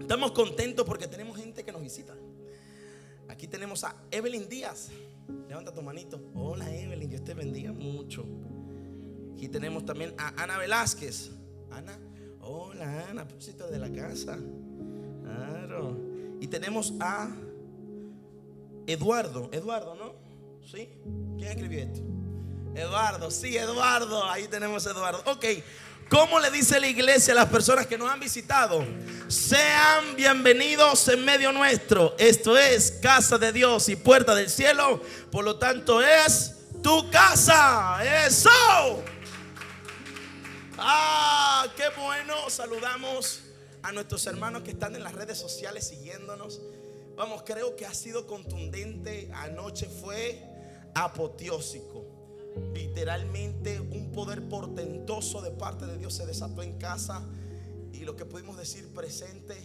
Estamos contentos porque tenemos gente que nos visita. Aquí tenemos a Evelyn Díaz. Levanta tu manito. Hola Evelyn, Dios te bendiga mucho. Aquí tenemos también a Ana Velázquez. Ana, hola Ana, propósito de la casa. Claro. Y tenemos a Eduardo, ¿no? ¿Sí? ¿Quién escribió esto? Eduardo, sí, Eduardo. Ahí tenemos a Eduardo. Ok. ¿Cómo le dice la iglesia a las personas que nos han visitado? Sean bienvenidos en medio nuestro. Esto es casa de Dios y puerta del cielo. Por lo tanto es tu casa. Eso. Qué bueno. Saludamos a nuestros hermanos que están en las redes sociales siguiéndonos. Vamos, creo que ha sido contundente. Anoche fue apoteósico. Literalmente un poder portentoso de parte de Dios se desató en casa. Y lo que pudimos decir presente,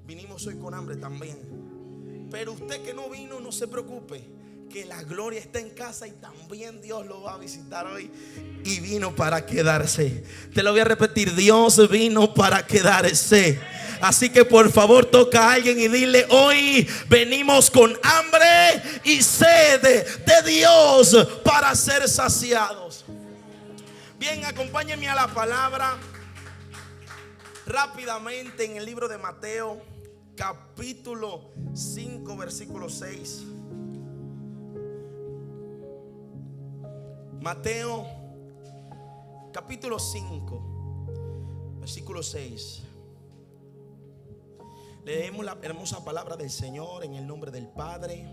vinimos hoy con hambre también. Pero usted que no vino, no se preocupe, que la gloria está en casa y también Dios lo va a visitar hoy. Y vino para quedarse. Te lo voy a repetir, Dios vino para quedarse. Así que por favor toca a alguien y dile: hoy venimos con hambre y sed de Dios para ser saciados. Bien, acompáñenme a la palabra rápidamente en el libro de Mateo, capítulo 5, versículo 6. Mateo, capítulo 5, versículo 6. Leemos la hermosa palabra del Señor en el nombre del Padre,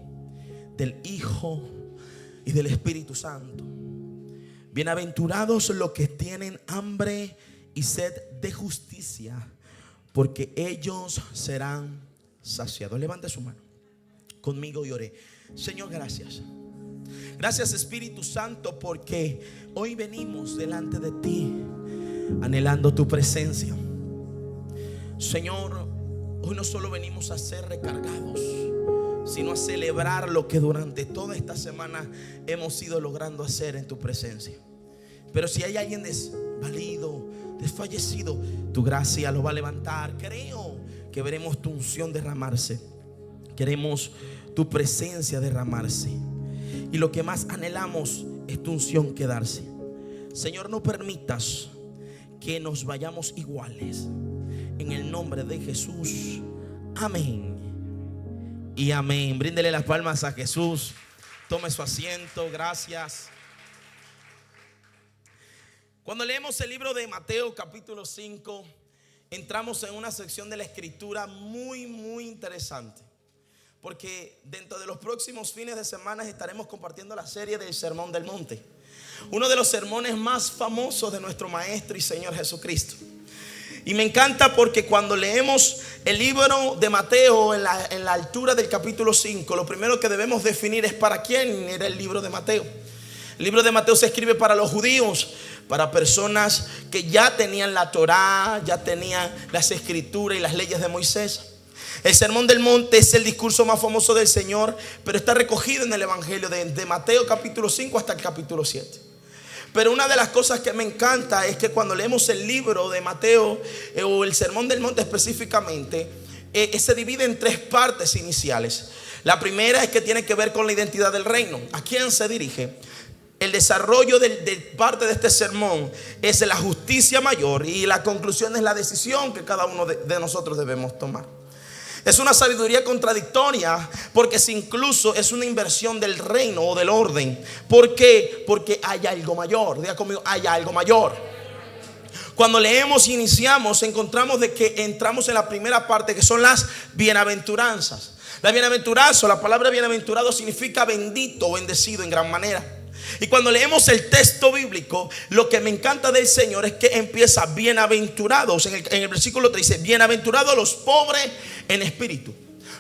del Hijo y del Espíritu Santo. Bienaventurados los que tienen hambre y sed de justicia, porque ellos serán saciados. Levante su mano conmigo y ore. Señor, gracias. Gracias, Espíritu Santo, porque hoy venimos delante de ti anhelando tu presencia. Señor, hoy no solo venimos a ser recargados, sino a celebrar lo que durante toda esta semana hemos ido logrando hacer en tu presencia. Pero si hay alguien desvalido, desfallecido, tu gracia lo va a levantar. Creo que veremos tu unción derramarse. Queremos tu presencia derramarse. Y lo que más anhelamos es tu unción quedarse. Señor, no permitas que nos vayamos iguales. En el nombre de Jesús, amén y amén. Bríndele las palmas a Jesús. Tome su asiento, gracias. Cuando leemos el libro de Mateo capítulo 5, entramos en una sección de la escritura muy interesante, porque dentro de los próximos fines de semana estaremos compartiendo la serie del Sermón del Monte, uno de los sermones más famosos de nuestro Maestro y Señor Jesucristo. Y me encanta porque cuando leemos el libro de Mateo en la altura del capítulo 5, lo primero que debemos definir es para quién era el libro de Mateo. El libro de Mateo se escribe para los judíos, para personas que ya tenían la Torá, ya tenían las escrituras y las leyes de Moisés. El Sermón del Monte es el discurso más famoso del Señor, pero está recogido en el Evangelio de Mateo capítulo 5 hasta el capítulo 7. Pero una de las cosas que me encanta es que cuando leemos el libro de Mateo o el Sermón del Monte específicamente, se divide en tres partes iniciales. La primera es que tiene que ver con la identidad del reino. ¿A quién se dirige? El desarrollo de parte de este sermón es la justicia mayor, y la conclusión es la decisión que cada uno de nosotros debemos tomar. Es una sabiduría contradictoria, porque incluso es una inversión del reino o del orden. ¿Por qué? Porque hay algo mayor. Diga conmigo, hay algo mayor. Cuando leemos y iniciamos, encontramos de que entramos en la primera parte, que son las bienaventuranzas. La bienaventuranza, la palabra bienaventurado significa bendito o bendecido en gran manera. Y cuando leemos el texto bíblico, lo que me encanta del Señor es que empieza bienaventurados. En el versículo 3 dice: bienaventurados los pobres en espíritu,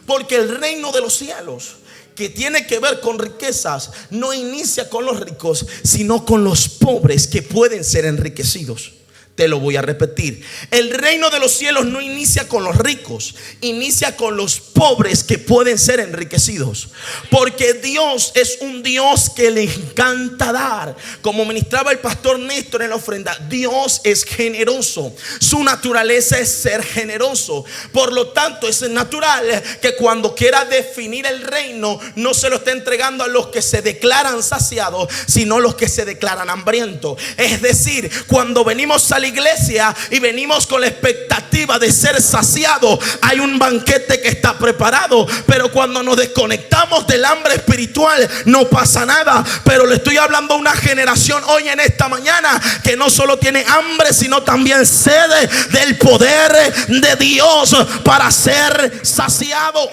porque el reino de los cielos, que tiene que ver con riquezas, no inicia con los ricos, sino con los pobres que pueden ser enriquecidos. Te lo voy a repetir. El reino de los cielos no inicia con los ricos, inicia con los pobres que pueden ser enriquecidos. Porque Dios es un Dios que le encanta dar. Como ministraba el pastor Néstor en la ofrenda, Dios es generoso. Su naturaleza es ser generoso. Por lo tanto, es natural que cuando quiera definir el reino, no se lo esté entregando a los que se declaran saciados, sino a los que se declaran hambrientos. Es decir, cuando venimos a la iglesia y venimos con la expectativa de ser saciados, hay un banquete que está preparado. Pero cuando nos desconectamos del hambre espiritual, no pasa nada. Pero le estoy hablando a una generación hoy en esta mañana que no solo tiene hambre, sino también sede del poder de Dios para ser saciado.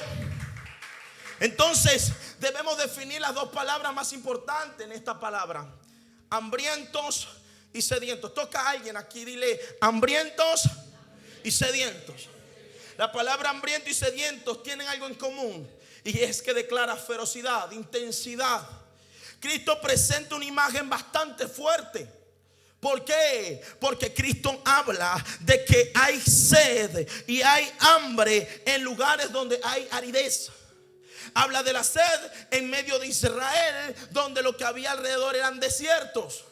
Entonces debemos definir las dos palabras más importantes en esta palabra: hambrientos y sedientos. Toca a alguien aquí, dile: hambrientos y sedientos. La palabra hambriento y sedientos tienen algo en común, y es que declara ferocidad, intensidad. Cristo presenta una imagen bastante fuerte. ¿Por qué? Porque Cristo habla de que hay sed y hay hambre en lugares donde hay aridez. Habla de la sed en medio de Israel, donde lo que había alrededor eran desiertos.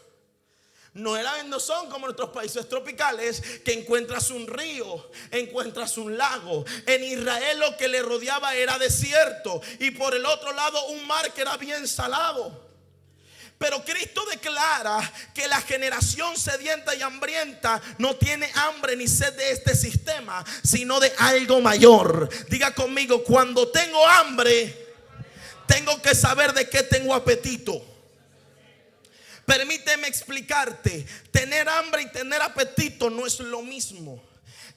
No son como nuestros países tropicales, que encuentras un río, encuentras un lago. En Israel lo que le rodeaba era desierto, y por el otro lado un mar que era bien salado. Pero Cristo declara que la generación sedienta y hambrienta no tiene hambre ni sed de este sistema, sino de algo mayor. Diga conmigo: cuando tengo hambre, tengo que saber de qué tengo apetito. Permíteme explicarte: tener hambre y tener apetito no es lo mismo.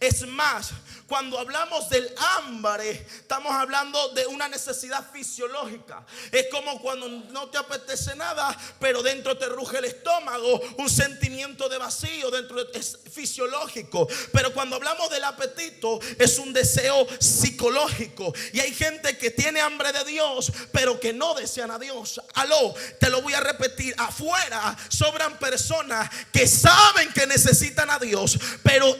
Es más, cuando hablamos del hambre, estamos hablando de una necesidad fisiológica. Es como cuando no te apetece nada, pero dentro te ruge el estómago, un sentimiento de vacío es fisiológico. Pero cuando hablamos del apetito, es un deseo psicológico. Y hay gente que tiene hambre de Dios, pero que no desean a Dios. Aló, te lo voy a repetir: afuera sobran personas que saben que necesitan a Dios, pero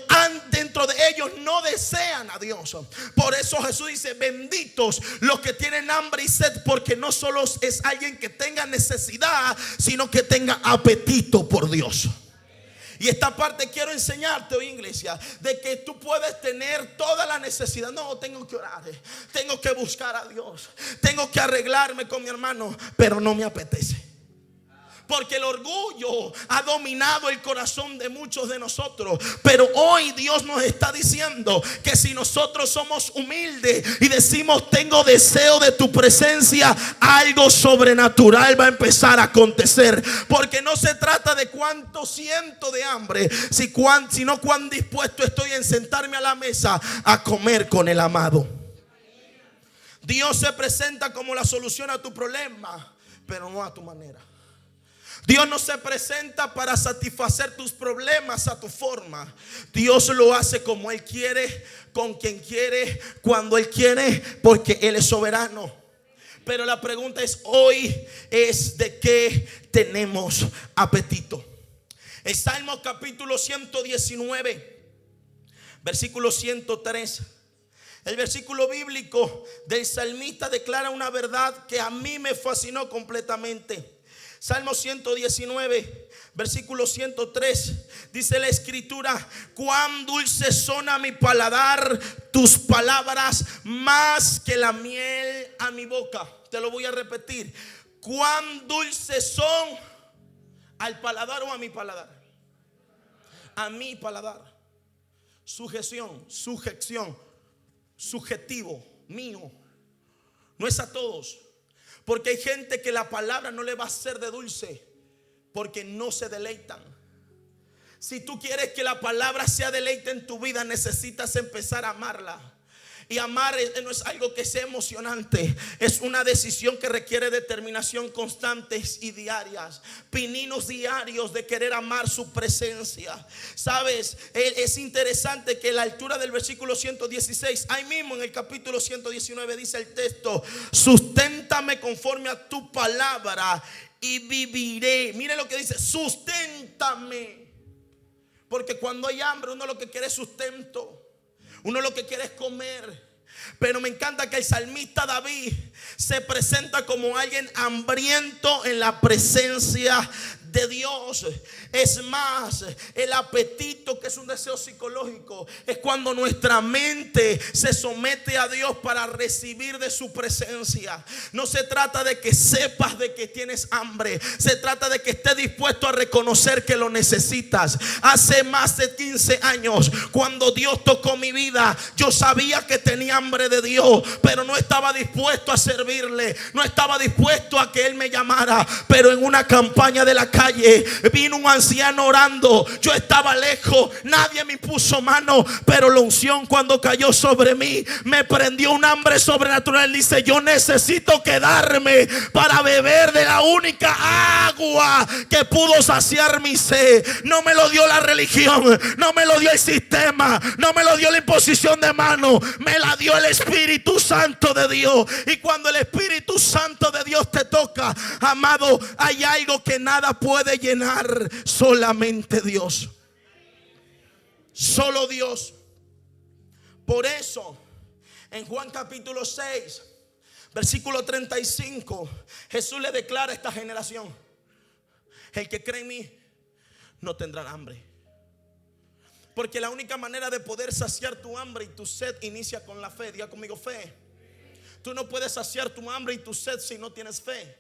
dentro de ellos no desean a Dios. Por eso Jesús dice: benditos los que tienen hambre y sed, porque no solo es alguien que tenga necesidad, sino que tenga apetito por Dios. Y esta parte quiero enseñarte hoy, iglesia, de que tú puedes tener toda la necesidad. No, tengo que orar, tengo que buscar a Dios, tengo que arreglarme con mi hermano, pero no me apetece. Porque el orgullo ha dominado el corazón de muchos de nosotros. Pero hoy Dios nos está diciendo que si nosotros somos humildes y decimos: tengo deseo de tu presencia, algo sobrenatural va a empezar a acontecer. Porque no se trata de cuánto siento de hambre, sino cuán dispuesto estoy en sentarme a la mesa a comer con el amado. Dios se presenta como la solución a tu problema, pero no a tu manera. Dios no se presenta para satisfacer tus problemas a tu forma. Dios lo hace como Él quiere, con quien quiere, cuando Él quiere, porque Él es soberano. Pero la pregunta es hoy es: ¿de qué tenemos apetito? En Salmo capítulo 119, versículo 103. El versículo bíblico del salmista declara una verdad que a mí me fascinó completamente. Salmo 119, versículo 103, dice la escritura: cuán dulces son a mi paladar tus palabras, más que la miel a mi boca. Te lo voy a repetir: cuán dulces son al paladar o a mi paladar. A mi paladar. Sujeción, subjetivo, mío. No es a todos. Porque hay gente que la palabra no le va a ser de dulce, porque no se deleitan. Si tú quieres que la palabra sea deleite en tu vida, necesitas empezar a amarla. Y amar no es algo que sea emocionante, es una decisión que requiere determinación constantes y diarias, pininos diarios de querer amar su presencia. Sabes, es interesante que a la altura del versículo 116, ahí mismo en el capítulo 119 dice el texto: susténtame conforme a tu palabra y viviré. Mire lo que dice: susténtame. Porque cuando hay hambre, uno lo que quiere es sustento, uno lo que quiere es comer. Pero me encanta que el salmista David se presenta como alguien hambriento en la presencia de Dios. Es más, el apetito, que es un deseo psicológico, es cuando nuestra mente se somete a Dios para recibir de su presencia. No se trata de que sepas de que tienes hambre, se trata de que estés dispuesto a reconocer que lo necesitas. Hace más de 15 años, cuando Dios tocó mi vida, yo sabía que tenía hambre de Dios, pero no estaba dispuesto a servirle, no estaba dispuesto a que Él me llamara. Pero en una campaña de la calle vino un anciano orando. Yo estaba lejos, nadie me puso mano, pero la unción cuando cayó sobre mí me prendió un hambre sobrenatural. Él dice: yo necesito quedarme para beber de la única agua que pudo saciar mi sed. No me lo dio la religión, no me lo dio el sistema, no me lo dio la imposición de mano, me la dio el Espíritu Santo de Dios. Y cuando el Espíritu Santo de Dios te toca, amado, hay algo que nada puede llenar, solamente Dios. Solo Dios. Por eso en Juan capítulo 6 versículo 35, Jesús le declara a esta generación: el que cree en mí no tendrá hambre. Porque la única manera de poder saciar tu hambre y tu sed inicia con la fe. Diga conmigo: fe. Tú no puedes saciar tu hambre y tu sed si no tienes fe.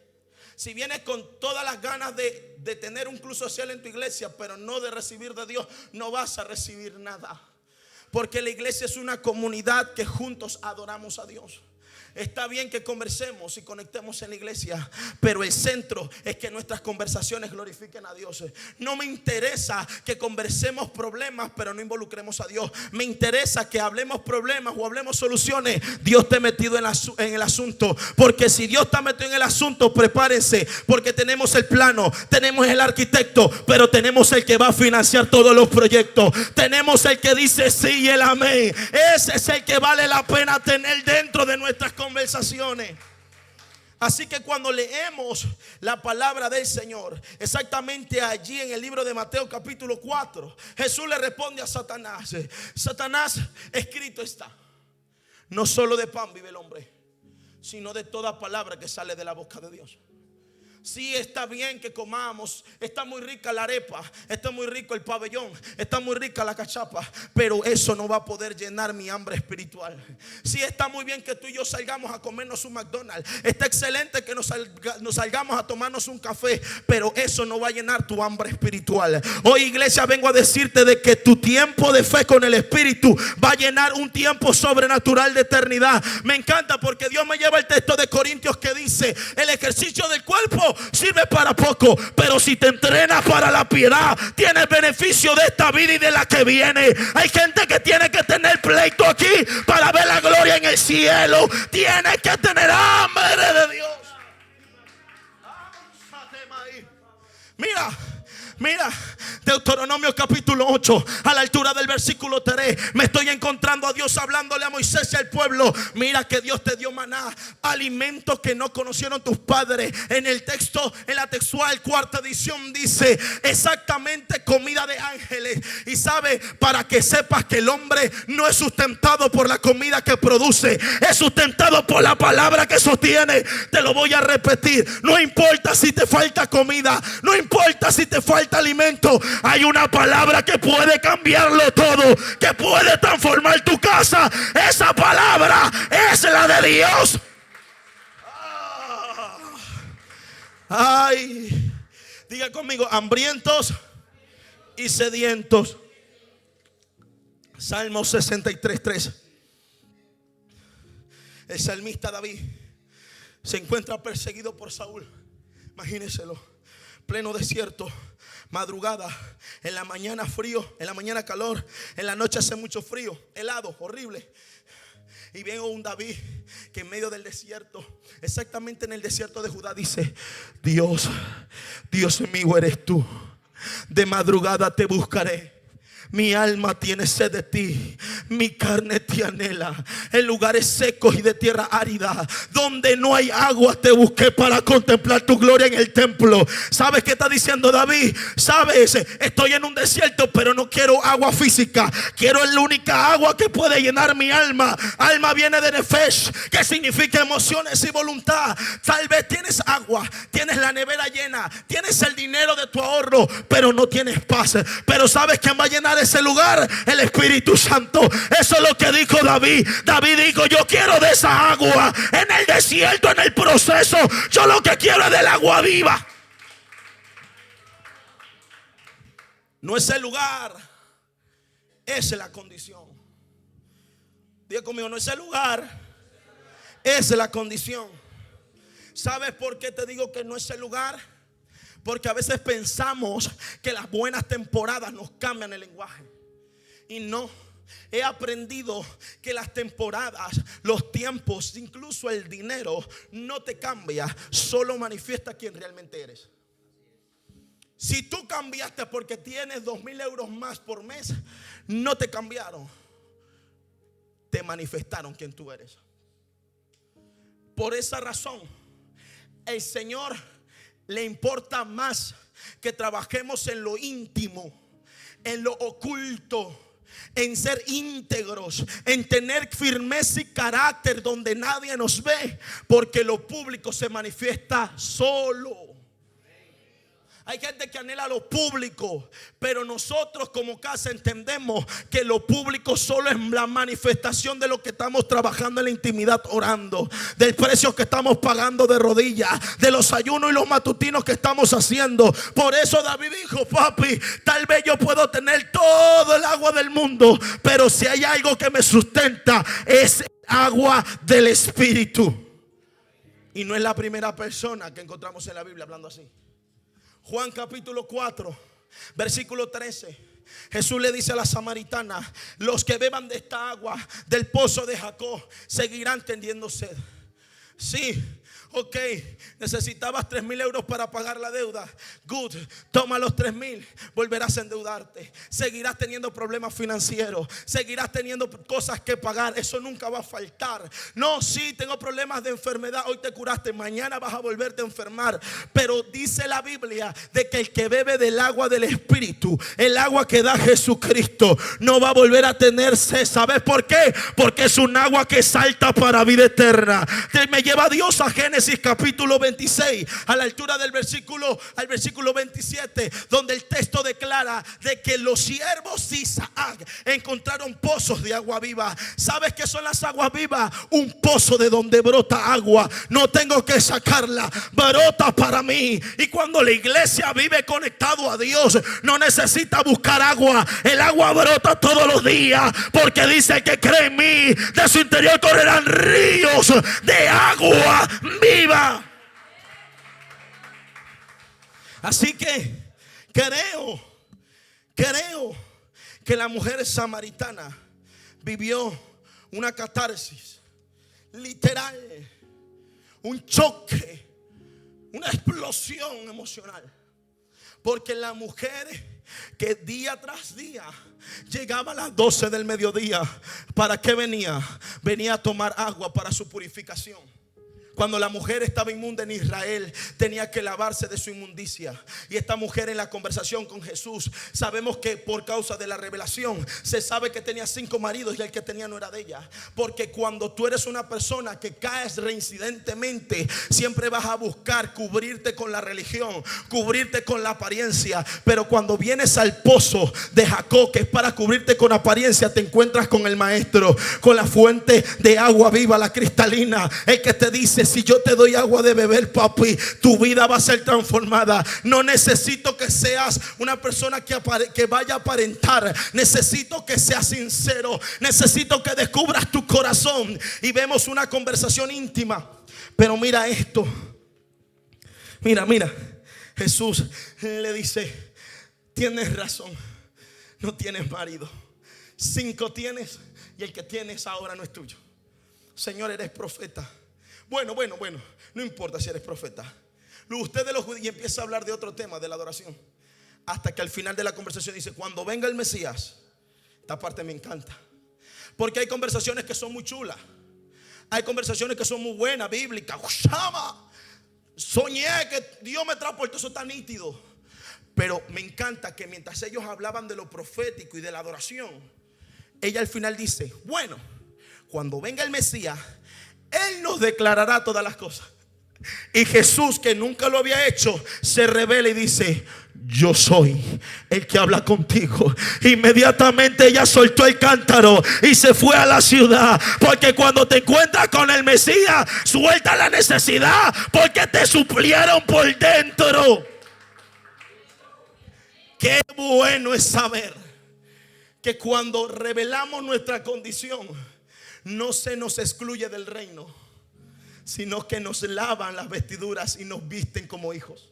Si vienes con todas las ganas de tener un club social en tu iglesia, pero no de recibir de Dios, no vas a recibir nada. Porque la iglesia es una comunidad que juntos adoramos a Dios. Está bien que conversemos y conectemos en la iglesia, pero el centro es que nuestras conversaciones glorifiquen a Dios. No me interesa que conversemos problemas, pero no involucremos a Dios. Me interesa que hablemos problemas o hablemos soluciones. Dios te ha metido en el asunto. Porque si Dios está metido en el asunto, prepárense, porque tenemos el plano, tenemos el arquitecto, pero tenemos el que va a financiar todos los proyectos. Tenemos el que dice sí y el amén. Ese es el que vale la pena tener dentro de nuestras conversaciones. Así que cuando leemos la palabra del Señor, exactamente allí en el libro de Mateo capítulo 4, Jesús le responde a Satanás: Satanás, escrito está, no solo de pan vive el hombre, sino de toda palabra que sale de la boca de Dios. Sí, está bien que comamos, está muy rica la arepa, está muy rico el pabellón, está muy rica la cachapa, pero eso no va a poder llenar mi hambre espiritual. Sí, está muy bien que tú y yo salgamos a comernos un McDonald's, está excelente que nos salgamos a tomarnos un café, pero eso no va a llenar tu hambre espiritual. Hoy, iglesia, vengo a decirte de que tu tiempo de fe con el Espíritu va a llenar un tiempo sobrenatural de eternidad. Me encanta porque Dios me lleva el texto de Corintios que dice: el ejercicio del cuerpo sirve para poco, pero si te entrenas para la piedad, tienes beneficio de esta vida y de la que viene. Hay gente que tiene que tener pleito aquí para ver la gloria en el cielo. Tienes que tener hambre de Dios. Mira, Deuteronomio capítulo 8, a la altura del versículo 3, me estoy encontrando a Dios hablándole a Moisés y al pueblo. Mira que Dios te dio maná, alimento que no conocieron tus padres. En el texto, en la textual cuarta edición, dice exactamente comida de ángeles. Y sabe, para que sepas que el hombre no es sustentado por la comida que produce, es sustentado por la palabra que sostiene. Te lo voy a repetir: no importa si te falta comida, no importa si te falta alimento, hay una palabra que puede cambiarlo todo, que puede transformar tu casa. Esa palabra es la de Dios. Ay, diga conmigo: hambrientos y sedientos. Salmo 63:3. El salmista David se encuentra perseguido por Saúl. Imagínenselo, pleno desierto, madrugada, en la mañana frío, en la mañana calor, en la noche hace mucho frío, helado, horrible. Y viene un David que en medio del desierto, exactamente en el desierto de Judá, dice: Dios mío eres tú, de madrugada te buscaré. mi alma tiene sed de ti, mi carne te anhela. En lugares secos y de tierra árida, donde no hay agua, te busqué para contemplar tu gloria en el templo. ¿Sabes qué está diciendo David? Sabes, estoy en un desierto, pero no quiero agua física. Quiero la única agua que puede llenar mi alma. Alma viene de nefesh, que significa emociones y voluntad. Tal vez tienes agua, tienes la nevera llena, tienes el dinero de tu ahorro, pero no tienes paz. Pero ¿sabes quién va a llenar ese lugar? El Espíritu Santo. Eso es lo que dijo David. David dijo: yo quiero de esa agua en el desierto, en el proceso. Yo lo que quiero es del agua viva. No es el lugar, es la condición. Diga conmigo: no es el lugar, es la condición. ¿Sabes por qué te digo que no es el lugar? Porque a veces pensamos que las buenas temporadas nos cambian el lenguaje. Y no, he aprendido que las temporadas, los tiempos, incluso el dinero no te cambia, solo manifiesta quién realmente eres. Si tú cambiaste porque tienes 2,000 euros más por mes, no te cambiaron, te manifestaron quién tú eres. Por esa razón, el Señor le importa más que trabajemos en lo íntimo, en lo oculto, en ser íntegros, en tener firmeza y carácter donde nadie nos ve, porque lo público se manifiesta solo. Hay gente que anhela lo público, pero nosotros como casa entendemos que lo público solo es la manifestación de lo que estamos trabajando en la intimidad, orando, del precio que estamos pagando de rodillas, de los ayunos y los matutinos que estamos haciendo. Por eso David dijo: papi, tal vez yo puedo tener todo el agua del mundo, pero si hay algo que me sustenta, es agua del Espíritu. Y no es la primera persona que encontramos en la Biblia hablando así. Juan capítulo 4, versículo 13. Jesús le dice a la samaritana: los que beban de esta agua del pozo de Jacob seguirán teniendo sed. Sí, ok, necesitabas 3,000 euros para pagar la deuda. Good, toma los 3,000, volverás a endeudarte. Seguirás teniendo problemas financieros, seguirás teniendo cosas que pagar. Eso nunca va a faltar. No, sí, tengo problemas de enfermedad. Hoy te curaste, mañana vas a volverte a enfermar. Pero dice la Biblia de que el que bebe del agua del Espíritu, el agua que da Jesucristo, no va a volver a tener sed. ¿Sabes por qué? Porque es un agua que salta para vida eterna. Me lleva Dios a Génesis capítulo 26, a la altura del versículo, al versículo 27, donde el texto declara de que los siervos de Isaac encontraron pozos de agua viva. ¿Sabes qué son las aguas vivas? Un pozo de donde brota agua. No tengo que sacarla, brota para mí. Y cuando la iglesia vive conectado a Dios, no necesita buscar agua. El agua brota todos los días, porque dice que cree en mí, de su interior correrán ríos de agua viva. Así que creo que la mujer samaritana vivió una catarsis literal, un choque, una explosión emocional, porque la mujer que día tras día llegaba a las 12 del mediodía, ¿para qué venía? Venía a tomar agua para su purificación. Cuando la mujer estaba inmunda en Israel, tenía que lavarse de su inmundicia. Y esta mujer, en la conversación con Jesús, sabemos que por causa de la revelación, se sabe que tenía 5 maridos y el que tenía no era de ella. Porque cuando tú eres una persona que caes reincidentemente, siempre vas a buscar cubrirte con la religión, cubrirte con la apariencia. Pero cuando vienes al pozo de Jacob, que es para cubrirte con apariencia, te encuentras con el maestro, con la fuente de agua viva, la cristalina, el que te dice: si yo te doy agua de beber, papi, tu vida va a ser transformada. No necesito que seas una persona que vaya a aparentar. Necesito que seas sincero. Necesito que descubras tu corazón. Y vemos una conversación íntima. Pero mira esto. Mira. Jesús le dice: tienes razón, no tienes marido. 5 tienes y el que tienes ahora no es tuyo. Señor, eres profeta. Bueno, no importa si eres profeta. Usted de los judíos, y empieza a hablar de otro tema, de la adoración. Hasta que al final de la conversación dice: cuando venga el Mesías. Esta parte me encanta, porque hay conversaciones que son muy chulas, hay conversaciones que son muy buenas, bíblicas. Soñé que Dios me transportó, eso está nítido. Pero me encanta que mientras ellos hablaban de lo profético y de la adoración, ella al final dice: bueno, cuando venga el Mesías, Él nos declarará todas las cosas. Y Jesús, que nunca lo había hecho, se revela y dice: yo soy el que habla contigo. Inmediatamente ella soltó el cántaro y se fue a la ciudad. Porque cuando te encuentras con el Mesías, suelta la necesidad, porque te suplieron por dentro. Qué bueno es saber que cuando revelamos nuestra condición, no se nos excluye del reino, sino que nos lavan las vestiduras y nos visten como hijos.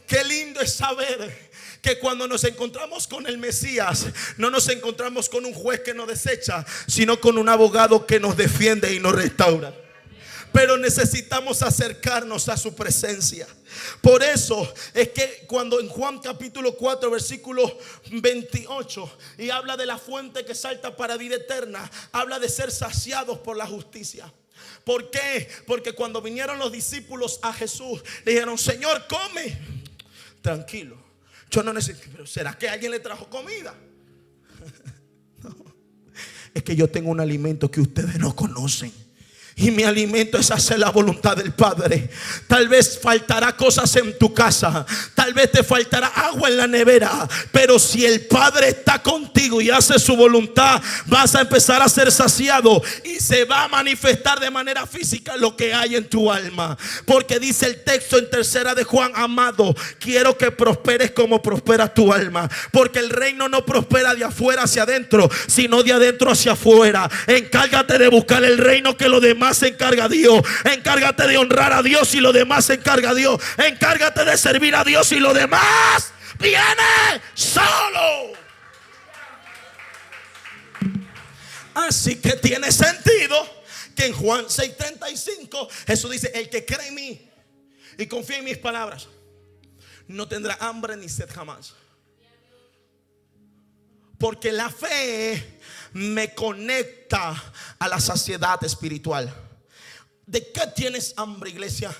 Qué lindo es saber que cuando nos encontramos con el Mesías, no nos encontramos con un juez que nos desecha, sino con un abogado que nos defiende y nos restaura. Pero necesitamos acercarnos a su presencia. Por eso es que cuando en Juan capítulo 4 versículo 28 y habla de la fuente que salta para vida eterna, habla de ser saciados por la justicia. ¿Por qué? Porque cuando vinieron los discípulos a Jesús, le dijeron: Señor, come. Tranquilo, yo no necesito. Pero ¿será que alguien le trajo comida? No. Es que yo tengo un alimento que ustedes no conocen. Y mi alimento es hacer la voluntad del Padre. Tal vez faltará cosas en tu casa, tal vez te faltará agua en la nevera, pero si el Padre está contigo y hace su voluntad, vas a empezar a ser saciado y se va a manifestar de manera física lo que hay en tu alma. Porque dice el texto en 3 de Juan: amado, quiero que prosperes como prospera tu alma. Porque el reino no prospera de afuera hacia adentro, sino de adentro hacia afuera. Encárgate de buscar el reino, que lo demás se encarga Dios. Encárgate de honrar a Dios y lo demás se encarga Dios. Encárgate de servir a Dios y lo demás viene solo. Así que tiene sentido que en Juan 6:35 Jesús dice: el que cree en mí y confía en mis palabras no tendrá hambre ni sed jamás. Porque la fe me conecta a la saciedad espiritual. ¿De qué tienes hambre, iglesia?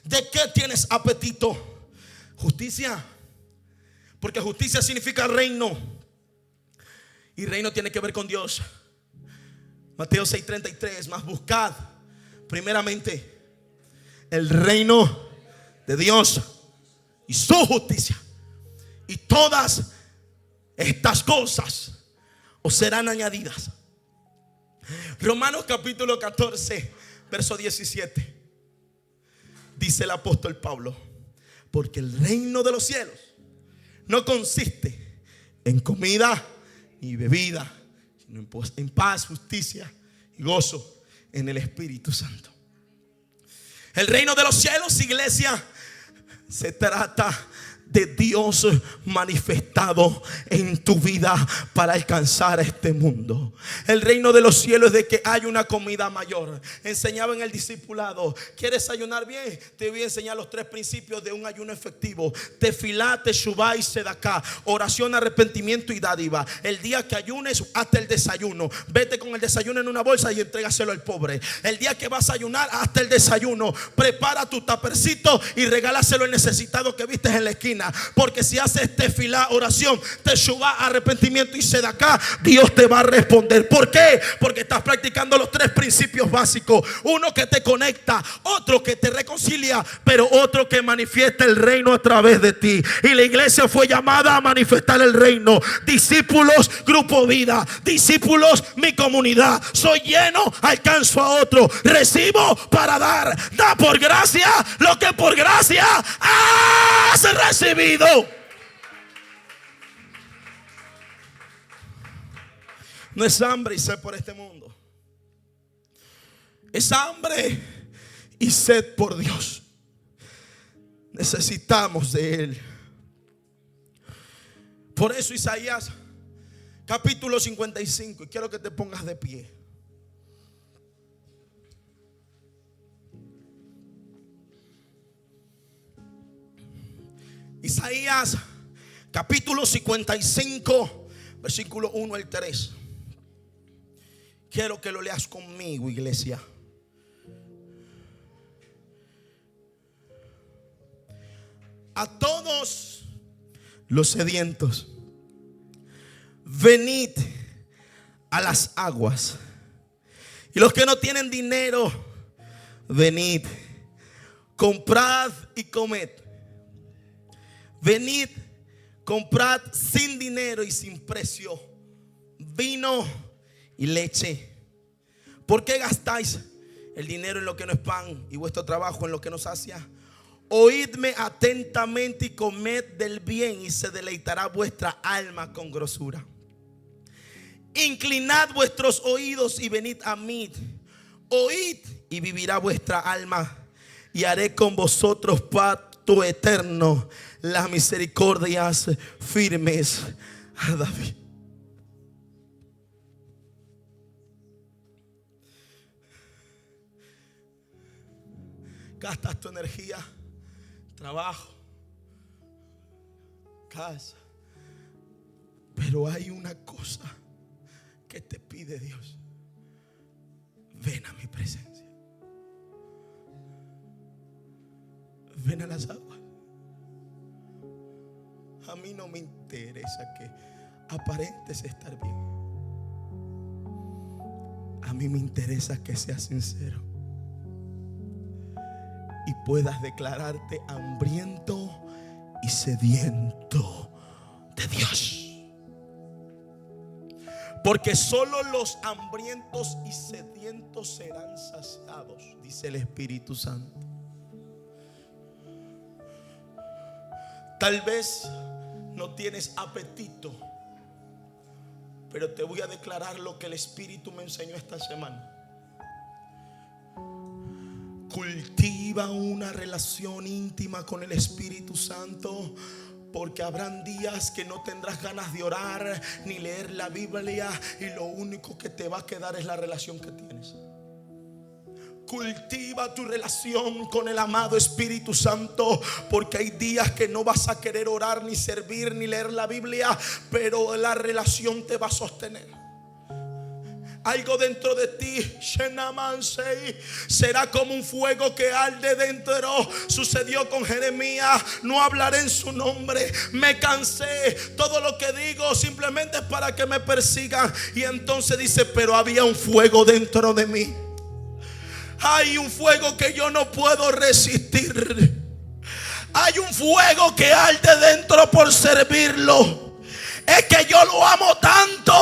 ¿De qué tienes apetito? Justicia. Porque justicia significa reino. Y reino tiene que ver con Dios. Mateo 6:33: mas buscad primeramente el reino de Dios y su justicia, y todas estas cosas os serán añadidas. Romanos capítulo 14 verso 17. Dice el apóstol Pablo: porque el reino de los cielos no consiste en comida ni bebida, sino en paz, justicia y gozo en el Espíritu Santo. El reino de los cielos, iglesia, se trata de Dios manifestado en tu vida para alcanzar este mundo. El reino de los cielos es de que hay una comida mayor. Enseñaba en el discipulado: ¿quieres ayunar bien? Te voy a enseñar los 3 principios de un ayuno efectivo: tefilá, teshuvá y sedacá. Oración, arrepentimiento y dádiva. El día que ayunes, hazte el desayuno. Vete con el desayuno en una bolsa y entrégaselo al pobre. El día que vas a ayunar, hazte el desayuno. Prepara tu tapercito y regálaselo al necesitado que vistes en la esquina. Porque si haces tefilá, oración, teshuvá, arrepentimiento y sedacá, Dios te va a responder. ¿Por qué? Porque estás practicando los 3 principios básicos: uno que te conecta, otro que te reconcilia, pero otro que manifiesta el reino a través de ti. Y la iglesia fue llamada a manifestar el reino. Discípulos, grupo vida. Discípulos, mi comunidad. Soy lleno, alcanzo a otro. Recibo para dar. Da por gracia lo que por gracia has recibido. No es hambre y sed por este mundo, es hambre y sed por Dios. Necesitamos de Él. Por eso Isaías capítulo 55, y quiero que te pongas de pie. Isaías capítulo 55, versículo 1 al 3. Quiero que lo leas conmigo, iglesia. A todos los sedientos, venid a las aguas. Y los que no tienen dinero, venid, comprad y comed. Venid, comprad sin dinero y sin precio vino y leche. ¿Por qué gastáis el dinero en lo que no es pan y vuestro trabajo en lo que no sacia? Oídme atentamente y comed del bien, y se deleitará vuestra alma con grosura. Inclinad vuestros oídos y venid a mí. Oíd y vivirá vuestra alma, y haré con vosotros pacto eterno, las misericordias firmes. A David. Gastas tu energía, trabajo, casa, pero hay una cosa que te pide Dios: ven a mi presencia, ven a las aguas. A mí no me interesa que aparentes estar bien, a mí me interesa que seas sincero y puedas declararte hambriento y sediento de Dios. Porque solo los hambrientos y sedientos serán saciados, dice el Espíritu Santo. Tal vez no tienes apetito, pero te voy a declarar lo que el Espíritu me enseñó esta semana. Cultiva una relación íntima con el Espíritu Santo, porque habrán días que no tendrás ganas de orar ni leer la Biblia, y lo único que te va a quedar es la relación que tienes. Cultiva tu relación con el amado Espíritu Santo, porque hay días que no vas a querer orar, ni servir, ni leer la Biblia, pero la relación te va a sostener. Algo dentro de ti será como un fuego que arde dentro. Sucedió con Jeremías: no hablaré en su nombre, me cansé, todo lo que digo simplemente es para que me persigan. Y entonces dice: pero había un fuego dentro de mí. Hay un fuego que yo no puedo resistir. Hay un fuego que arde dentro por servirlo. Es que yo lo amo tanto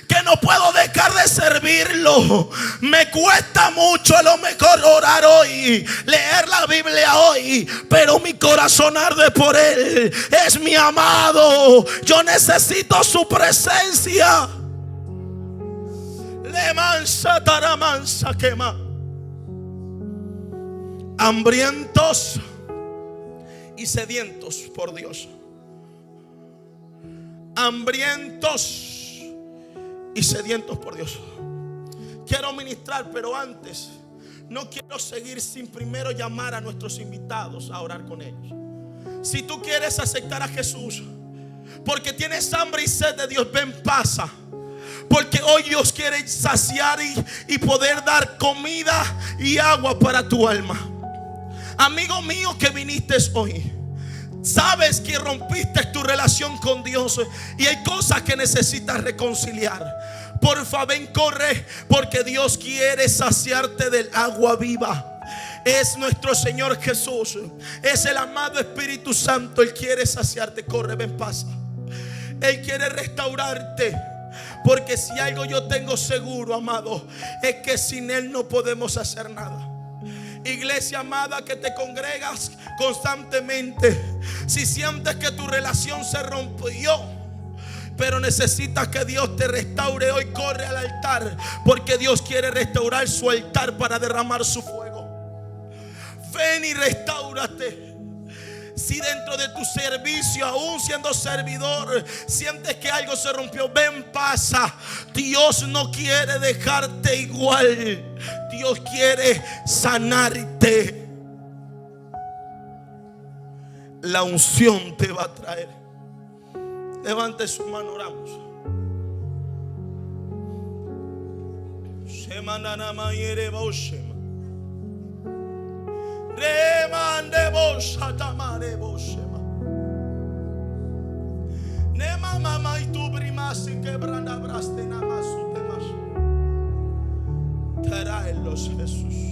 que no puedo dejar de servirlo. Me cuesta mucho a lo mejor orar hoy, leer la Biblia hoy, pero mi corazón arde por Él. Es mi amado. Yo necesito su presencia. Le mansa taramansa quema. Hambrientos y sedientos por Dios. Hambrientos y sedientos por Dios. Quiero ministrar, pero antes no quiero seguir sin primero llamar a nuestros invitados a orar con ellos. Si tú quieres aceptar a Jesús porque tienes hambre y sed de Dios, ven, pasa. Porque hoy Dios quiere saciar y poder dar comida y agua para tu alma. Amigo mío que viniste hoy, sabes que rompiste tu relación con Dios y hay cosas que necesitas reconciliar. Porfa, ven, corre, porque Dios quiere saciarte del agua viva. Es nuestro Señor Jesús, es el amado Espíritu Santo. Él quiere saciarte. Corre, ven, pasa. Él quiere restaurarte. Porque si algo yo tengo seguro, amado, es que sin Él no podemos hacer nada. Iglesia amada que te congregas constantemente, si sientes que tu relación se rompió, pero necesitas que Dios te restaure, hoy corre al altar, porque Dios quiere restaurar su altar para derramar su fuego. Ven y restáurate. Si dentro de tu servicio, aún siendo servidor, sientes que algo se rompió, ven, pasa. Dios no quiere dejarte igual. Dios quiere sanarte. La unción te va a traer. Levante su mano, oramos. Shemanana mayere boshema. Remande boshatamare boshema. Nema mama y tu brimasi quebranda braste namasu temas. Tráelos, Jesús.